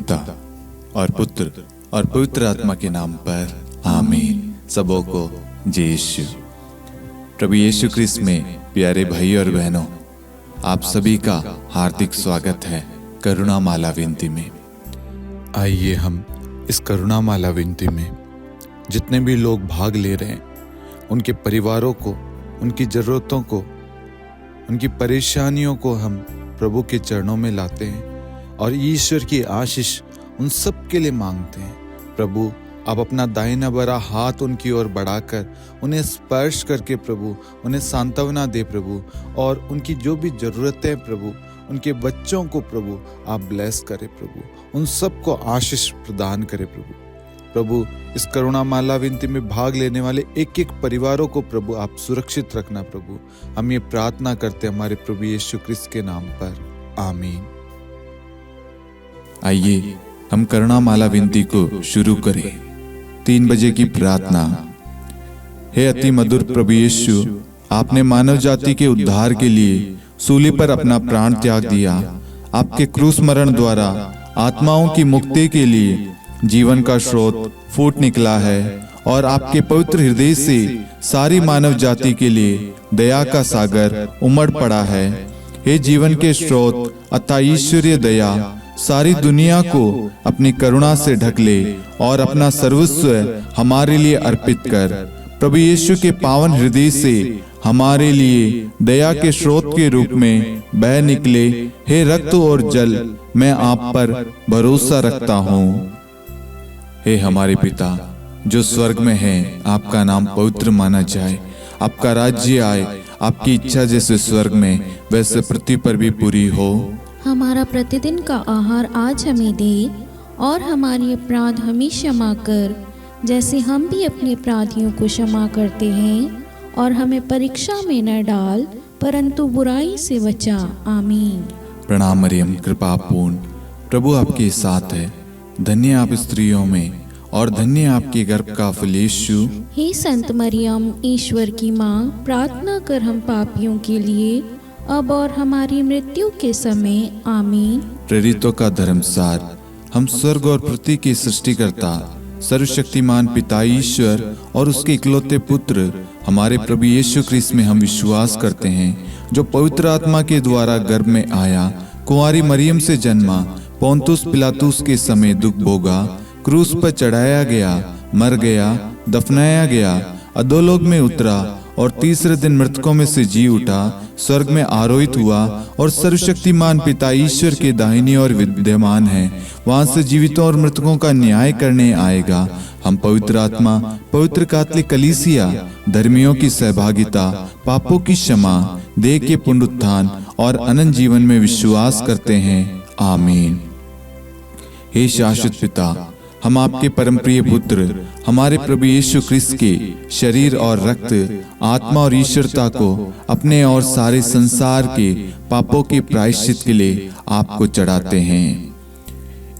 पिता और पुत्र और पवित्र आत्मा के नाम पर आमीन। सबों को जय यीशु। प्रभु यीशु क्रिस्त में प्यारे भाई और बहनों, आप सभी का हार्दिक स्वागत है करुणा माला विनती में। आइए हम इस करुणा माला विनती में जितने भी लोग भाग ले रहे हैं, उनके परिवारों को, उनकी ज़रूरतों को, उनकी परेशानियों को हम प्रभु के चरणों में लाते हैं और ईश्वर की आशीष उन सब के लिए मांगते हैं। प्रभु, आप अपना दाहिना बड़ा हाथ उनकी ओर बढ़ाकर उन्हें स्पर्श करके प्रभु उन्हें सांत्वना दे प्रभु, और उनकी जो भी ज़रूरतें हैं प्रभु, उनके बच्चों को प्रभु आप ब्लेस करें प्रभु, उन सबको आशीष प्रदान करें प्रभु। प्रभु, इस करुणा माला विनती में भाग लेने वाले एक एक परिवारों को प्रभु आप सुरक्षित रखना प्रभु। हम ये प्रार्थना करते हैं हमारे प्रभु यीशु क्रिस्त के नाम पर, आमीन। आइए हम करुणा माला विनती को शुरू करें। 3 बजे की प्रार्थना। हे अति मधुर प्रभु यीशु, आपने मानव जाति के उद्धार के लिए सूली पर अपना प्राण त्याग दिया। आपके क्रूस मरण द्वारा आत्माओं की मुक्ति के लिए जीवन का स्रोत फूट निकला है और आपके पवित्र हृदय से सारी मानव जाति के लिए दया का सागर उमड़ पड़ा है। हे जीवन के स्रोत अतः ईश्वरीय दया, सारी दुनिया को अपनी करुणा से ढक ले और अपना सर्वस्व हमारे लिए अर्पित कर। प्रभु यीशु के पावन हृदय से हमारे लिए दया के स्रोत के रूप में बह निकले। हे रक्त और जल, मैं आप पर भरोसा रखता हूँ। हे हमारे पिता जो स्वर्ग में हैं, आपका नाम पवित्र माना जाए। आपका राज्य आए, आपकी इच्छा जैसे स्वर्ग में वैसे पृथ्वी पर भी पूरी हो। हमारा प्रतिदिन का आहार आज हमें दे, और हमारी अपराध हमें क्षमा कर, जैसे हम भी अपने अपराधियों को क्षमा करते हैं, और हमें परीक्षा में न डाल, परंतु बुराई से बचा। आमीन। प्रणाम मरियम, कृपा पूर्ण, प्रभु आपके साथ है। धन्य आप स्त्रियों में और धन्य आपके गर्भ का फल यीशु। हे संत मरियम, ईश्वर की माँ, प्रार्थना कर हम पापियों के लिए, अब और हमारी मृत्यु के समय। आमीन। प्रेरितों का धर्मसार। हम स्वर्ग और पृथ्वी के सृष्टिकर्ता सर्वशक्तिमान पिता ईश्वर और उसके इकलौते पुत्र हमारे प्रभु यीशु क्रिस्त में हम विश्वास करते हैं, जो पवित्र आत्मा के द्वारा गर्भ में आया, कुंवारी मरियम से जन्मा, पोंतुस पिलातुस के समय दुख भोगा, क्रूस पर चढ़ाया गया, मर गया, दफनाया गया, अधोलोक में उतरा और तीसरे दिन मृतकों में से जी उठा, स्वर्ग में आरोहित हुआ और सर्वशक्तिमान पिता ईश्वर के दाहिनी ओर विद्यमान है। वहां से जीवितों और मृतकों का न्याय करने आएगा। हम पवित्र आत्मा, पवित्र कैथोलिक कलीसिया, धर्मियों की सहभागिता, पापों की क्षमा, देह के पुनरुत्थान और अनंत जीवन में विश्वास करते हैं। आमीन। हे शाश्वत पिता, हम आपके परम प्रिय पुत्र हमारे प्रभु यीशु क्रिस्त के शरीर और रक्त, आत्मा और ईश्वरता को अपने और सारे संसार के पापों के प्रायश्चित के लिए आपको चढ़ाते हैं।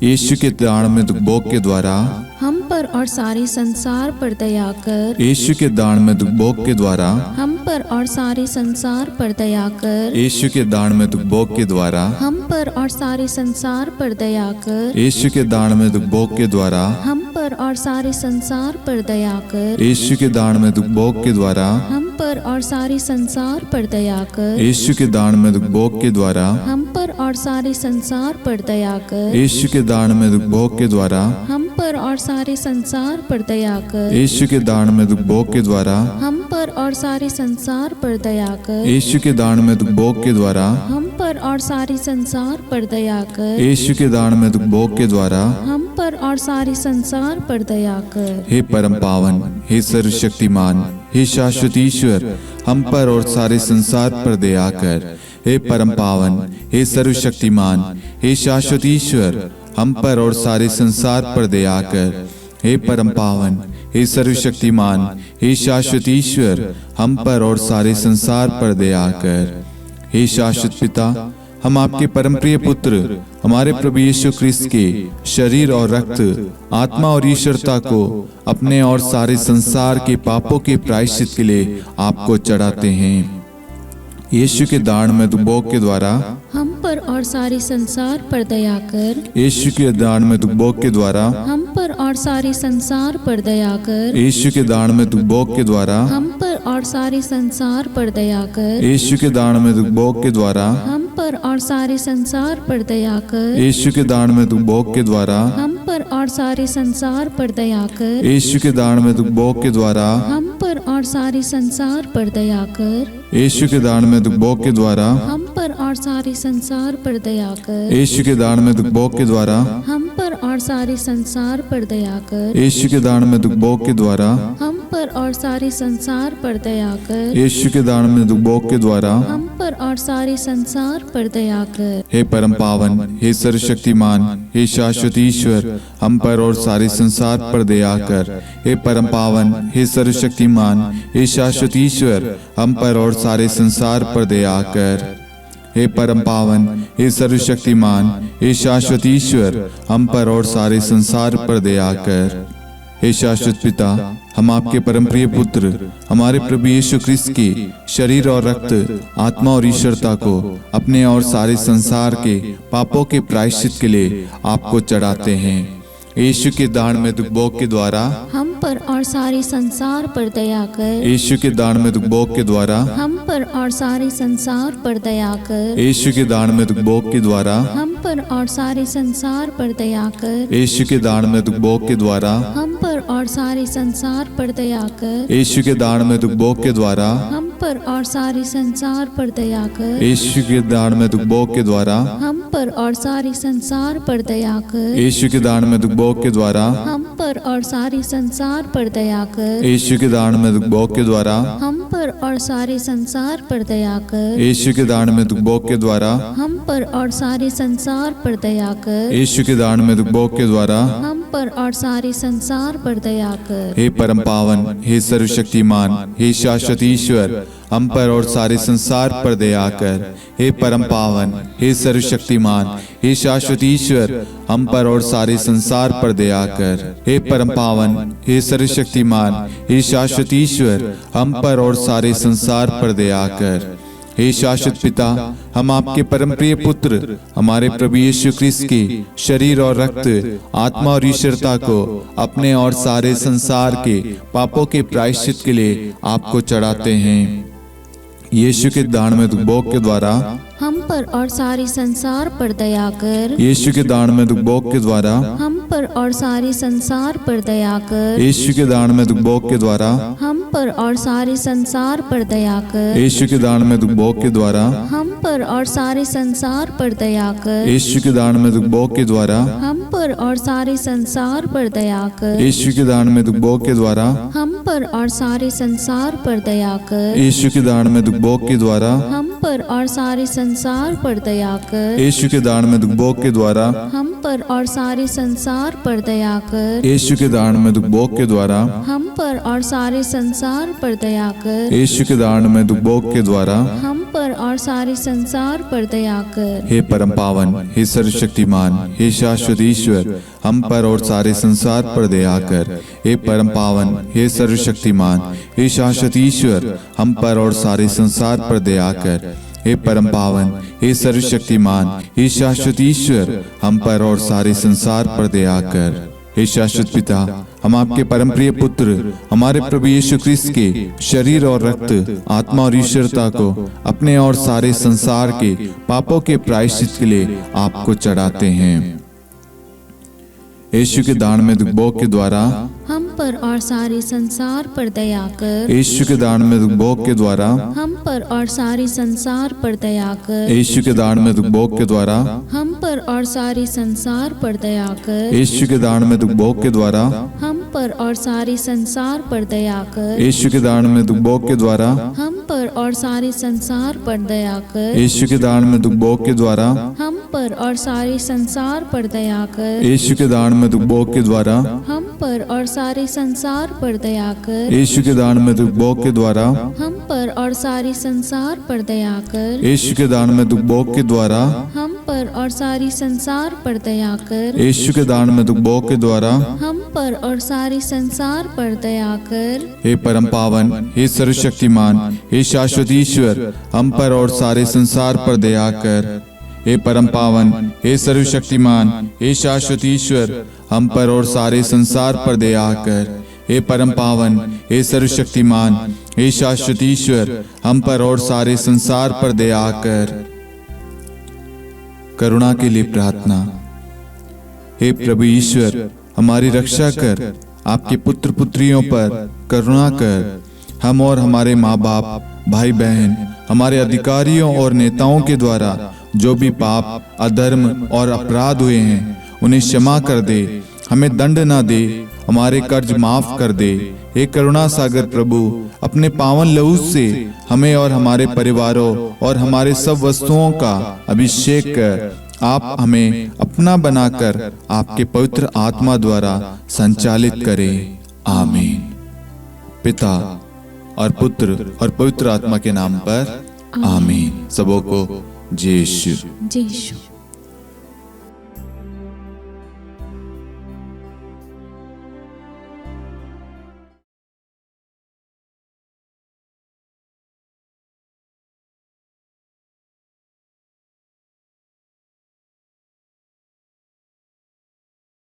यीशु के दान में दुख भोग के द्वारा हम पर और सारे संसार पर दया कर। यीशु के दान में दुख भोग के द्वारा हम पर और सारे संसार पर दया कर। यीशु के दान में दुख भोग के द्वारा हम पर और सारे संसार पर दया कर। यीशु के दान में दुख भोग के द्वारा हम पर और सारे संसार पर दया कर। यीशु के दान में दुख भोग के द्वारा हम पर और सारे संसार पर दया कर। यीशु के दान में दुख भोग के द्वारा हम पर और सारे संसार पर दया कर। यीशु के दान में दुख भोग के द्वारा हम पर और सारे संसार पर दया कर। यीशु के दान में दुख भोग के द्वारा हम पर और सारे संसार पर दया कर। यीशु के दान में दुख भोग के द्वारा हम पर और सारे संसार पर दया कर। यीशु के दान में दुख भोग के द्वारा हम पर और सारे संसार पर दया कर। हे परम पावन, हे सर्वशक्तिमान, हे शाश्वत ईश्वर, हम पर और सारे संसार पर दया कर। हे परम पावन, हे सर्वशक्तिमान, हे शाश्वत ईश्वर, हम पर और सारे संसार पर दया कर। हे परम पावन, हे सर्वशक्तिमान, हे शाश्वत ईश्वर, हम पर और सारे संसार पर दया कर। हे शाश्वत पिता, हम आपके परम प्रिय पुत्र हमारे प्रभु यीशु क्रिस्त के शरीर और रक्त, आत्मा और ईश्वरता को अपने और सारे संसार के पापों के प्रायश्चित के लिए आपको चढ़ाते हैं। यीशु के दान में दुबोक के द्वारा हम पर पर और सारे संसार पर दया कर। यीशु के दान में दुख भोग के द्वारा हम पर और सारे संसार पर दया कर। यीशु के दान में दुख भोग के द्वारा हम पर और सारे संसार पर दया कर। यीशु के दान में दुख भोग के द्वारा हम पर और सारे संसार पर दया कर। यीशु के दान में दुख भोग के द्वारा हम पर और सारे संसार पर दया कर। यीशु के दान में दुख भोग के द्वारा हम पर और सारे संसार पर दया कर। यीशु के दान में दुख भोग के द्वारा हम पर और सारे संसार पर दया कर। यीशु के दान में दुख भोग के द्वारा हम पर और सारे संसार पर दया कर। यीशु के दान में दुख भोग के द्वारा हम पर और सारे संसार पर दया कर। यीशु के दान में दुख भोग के द्वारा हम पर और सारे संसार पर दया कर। हे परम पावन, हे सर्वशक्तिमान, हे शाश्वत ईश्वर, हम पर और सारे संसार पर दया कर। हे परम पावन, हे सर्वशक्तिमान, हे शाश्वत ईश्वर, हम पर और सारे संसार पर दया कर। हे परम पावन, हे सर्वशक्तिमान, हे शाश्वत ईश्वर, हम पर और सारे संसार पर दया कर। हे शाश्वत पिता, हम आपके परम प्रिय पुत्र हमारे प्रभु यीशु ख्रिस्त के शरीर और रक्त, आत्मा और ईश्वरता को अपने और सारे संसार के पापों के प्रायश्चित के लिए आपको चढ़ाते हैं। यीशु के दान में दुख भोग के द्वारा हम पर और सारे संसार पर दया कर। यीशु के दान में दुख भोग के द्वारा हम पर और सारे संसार पर दया कर। यीशु के दान में दुख भोग के द्वारा हम पर और सारे संसार पर दया कर। यीशु के दान में दुख भोग के द्वारा हम पर और सारे संसार पर दया कर। यीशु के दान में दुख भोग के द्वारा हम पर और सारे संसार पर दया कर। यीशु के दान में दुख भोग के द्वारा हम पर और सारे संसार पर दया कर। यीशु के दान में दुख भोग के द्वारा हम पर और सारे संसार पर दया कर। यीशु के दान में दुख भोग के द्वारा हम पर और सारे संसार पर दया कर। यीशु के दान में दुख भोग के द्वारा हम पर और सारे संसार पर दया कर। यीशु के दान में दुख भोग के द्वारा हम पर और सारे संसार पर दया कर। हे परम पावन, हे सर्वशक्तिमान, हे शाश्वत ईश्वर, हम पर और सारे संसार पर दया कर। हे परम पावन, हे सर्वशक्तिमान, हे शाश्वत ईश्वर, हम पर और सारे संसार पर दया कर। हे परम पावन, हे सर्वशक्तिमान, हे शाश्वत ईश्वर, हम पर और सारे संसार पर दया कर। हे शाश्वत पिता, हम आपके परम प्रिय पुत्र हमारे प्रभु यीशु ख्रिस्त के शरीर और रक्त, आत्मा और ईश्वरता को अपने और सारे संसार के पापों के प्रायश्चित के लिए आपको चढ़ाते हैं। यीशु के दान में दुख भोग के द्वारा हम पर और सारे संसार पर दया कर। यीशु के दान में दुख भोग के द्वारा हम पर और सारे संसार पर दया कर। यीशु के दान में दुख भोग के द्वारा हम पर और सारे संसार पर दया कर। यीशु के दान में दुख भोग के द्वारा हम पर और सारे संसार पर दया कर। यीशु के दान में दुख भोग के द्वारा हम पर और सारे संसार पर दया कर। यीशु के दान में दुख भोग के द्वारा हम पर और सारे संसार पर दया कर। यीशु के दान में दुख भोग के द्वारा हम पर और सारे संसार पर दया कर। यीशु के दान में दुख भोग के द्वारा हम पर और सारे संसार पर दया कर। यीशु के दान में दुख भोग के द्वारा हम पर और सारे संसार पर दया कर। यीशु के दान में दुख भोग के द्वारा हम पर और सारे संसार पर दया कर। हे परम पावन, हे सर्वशक्तिमान, हे शाश्वत ईश्वर, हम पर और सारे संसार पर दया कर। हे परम पावन, हे सर्वशक्तिमान, हे शाश्वत ईश्वर, हम पर और सारे संसार पर दया कर। हे परम पावन, हे सर्वशक्तिमान, हे शाश्वत ईश्वर, हम पर और सारे संसार पर दया कर। हे शाश्वत पिता, हम आपके परम प्रिय पुत्र हमारे प्रभु यीशु ख्रिस्त के शरीर और रक्त, आत्मा और ईश्वरता को अपने और सारे संसार के पापों के प्रायश्चित के लिए आपको चढ़ाते हैं। यीशु के दान में दुख भोग के द्वारा हम पर और सारे संसार पर दया कर। यीशु के दान में दुख भोग के द्वारा हम पर और सारे संसार पर दया कर। यीशु के दान में दुख भोग के द्वारा हम पर और सारे संसार पर दया कर। यीशु के दान में दुख भोग के द्वारा हम पर और सारे संसार पर दया कर। यीशु के दान में दुख भोग के द्वारा हम पर और सारे संसार पर दया कर। यीशु के दान में दुख भोग के द्वारा हम पर और सारे संसार पर दया कर। यीशु के दान में दुख भोग के द्वारा हम पर और सारे संसार पर दया कर। यीशु के दान में दुख भोग के द्वारा हम पर और सारे संसार पर दया कर। यीशु के दान में दुख भोग के द्वारा हम पर और सारे संसार पर दया कर। यीशु के दान में दुख भोग के द्वारा हम पर और सारे संसार पर दया कर। हे परम पावन, हे सर्वशक्तिमान, हे शाश्वत ईश्वर, हम पर और सारे संसार पर दया कर। हे परम पावन, हे सर्वशक्तिमान, हे शाश्वत ईश्वर, हम पर और सारे संसार पर दया कर। हे परम पावन, हे सर्वशक्तिमान, हे शाश्वत ईश्वर, हम पर और सारे संसार पर दया कर। करुणा के लिए प्रार्थना। हे प्रभु ईश्वर, हमारी रक्षा कर, आपके पुत्र पुत्रियों पर करुणा कर। हम और हमारे माँ बाप, भाई बहन, हमारे अधिकारियों और नेताओं के द्वारा जो भी पाप, अधर्म और अपराध हुए हैं, उन्हें क्षमा कर दे, हमें दंड ना दे, हमारे कर्ज माफ कर दे। हे करुणा सागर प्रभु, अपने पावन लहू से हमें और हमारे परिवारों और हमारे सब वस्तुओं का अभिषेक कर। आप हमें अपना बनाकर आपके पवित्र आत्मा द्वारा संचालित करें। आमीन। पिता और पुत्र और पवित्र आत्मा के नाम पर आमीन। सबों को जय यीशु। जय यीशु।